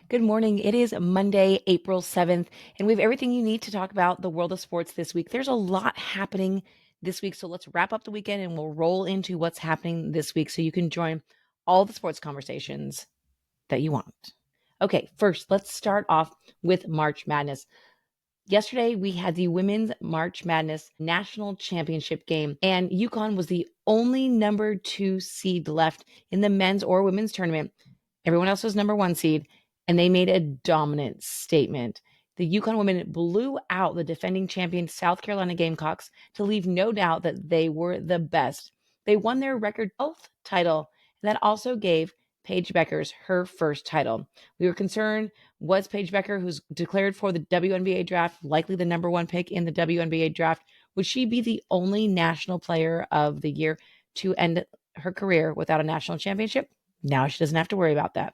Good morning. It is Monday, April 7th, and we have everything you need to talk about the world of sports this week. There's a lot happening this week, so let's wrap up the weekend and we'll roll into what's happening this week so you can join all the sports conversations that you want. Okay, first, let's start off with March Madness. Yesterday, we had the Women's March Madness National Championship game, and UConn was the only number 2 seed left in the men's or women's tournament. Everyone else was number 1 seed, and they made a dominant statement. The UConn women blew out the defending champion South Carolina Gamecocks to leave no doubt that they were the best. They won their record 12th title, and that also gave Paige Bueckers her first title. We were concerned, was Paige Bueckers, who's declared for the WNBA draft, likely the number 1 pick in the WNBA draft, would she be the only national player of the year to end her career without a national championship? Now she doesn't have to worry about that.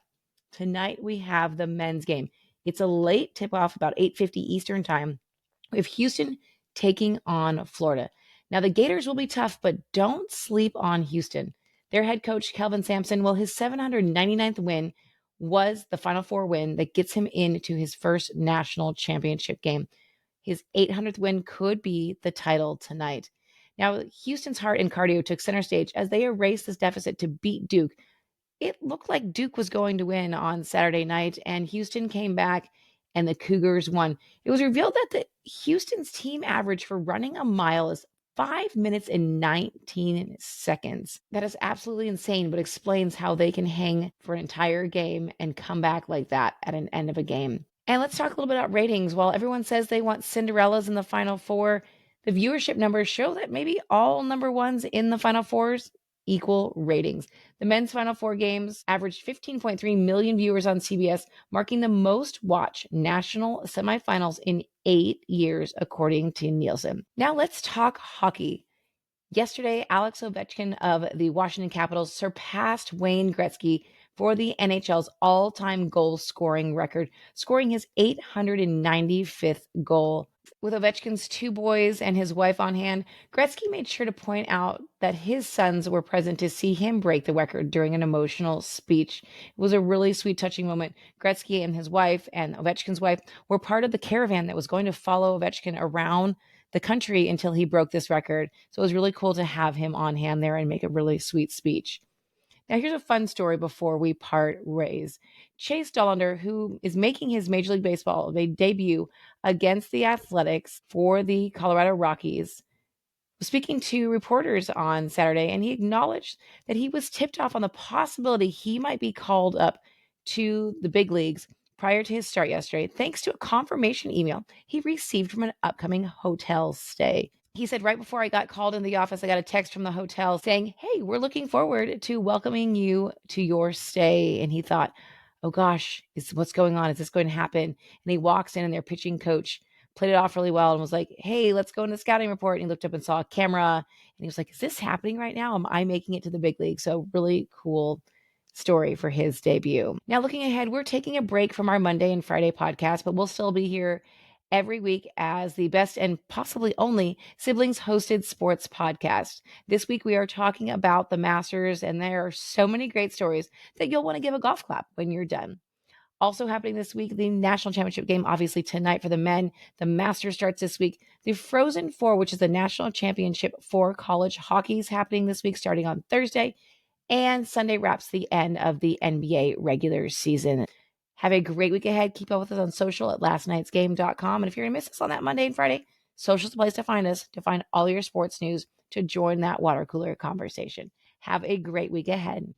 Tonight we have the men's game. It's a late tip-off, about 8:50 Eastern time. We have Houston taking on Florida. Now the Gators will be tough, but don't sleep on Houston. Their head coach, Kelvin Sampson, well, his 799th win was the Final Four win that gets him into his first national championship game. His 800th win could be the title tonight. Now, Houston's heart and cardio took center stage as they erased this deficit to beat Duke. It looked like Duke was going to win on Saturday night, and Houston came back and the Cougars won. It was revealed that the Houston's team average for running a mile is 5 minutes and 19 seconds. That is absolutely insane, but explains how they can hang for an entire game and come back like that at an end of a game. And let's talk a little bit about ratings. While everyone says they want Cinderellas in the Final Four, the viewership numbers show that maybe all number ones in the Final Fours equal ratings. The men's Final Four games averaged 15.3 million viewers on CBS, marking the most watched national semifinals in 8 years, according to Nielsen. Now let's talk hockey. Yesterday, Alex Ovechkin of the Washington Capitals surpassed Wayne Gretzky for the NHL's all-time goal scoring record, scoring his 895th goal. With Ovechkin's 2 boys and his wife on hand, Gretzky made sure to point out that his sons were present to see him break the record during an emotional speech. It was a really sweet, touching moment. Gretzky and his wife and Ovechkin's wife were part of the caravan that was going to follow Ovechkin around the country until he broke this record. So it was really cool to have him on hand there and make a really sweet speech. Now, here's a fun story before we part ways. Chase Dollander, who is making his Major League Baseball debut against the Athletics for the Colorado Rockies, was speaking to reporters on Saturday, and he acknowledged that he was tipped off on the possibility he might be called up to the big leagues prior to his start yesterday, thanks to a confirmation email he received from an upcoming hotel stay. He said, right before I got called in the office, I got a text from the hotel saying, "Hey, we're looking forward to welcoming you to your stay." And he thought, oh gosh, what's going on? Is this going to happen? And he walks in and their pitching coach played it off really well and was like, "Hey, let's go into the scouting report." And he looked up and saw a camera and he was like, "Is this happening right now? Am I making it to the big league?" So really cool story for his debut. Now, looking ahead, we're taking a break from our Monday and Friday podcast, but we'll still be here every week as the best and possibly only siblings hosted sports podcast. This week, we are talking about the Masters, and there are so many great stories that you'll want to give a golf clap when you're done. Also happening this week, the national championship game, obviously tonight for the men. The Masters starts this week. The Frozen Four, which is the national championship for college hockey, is happening this week starting on Thursday. And Sunday wraps the end of the NBA regular season. Have a great week ahead. Keep up with us on social at lastnightsgame.com. And if you're going to miss us on that Monday and Friday, social's the place to find us, to find all your sports news, to join that water cooler conversation. Have a great week ahead.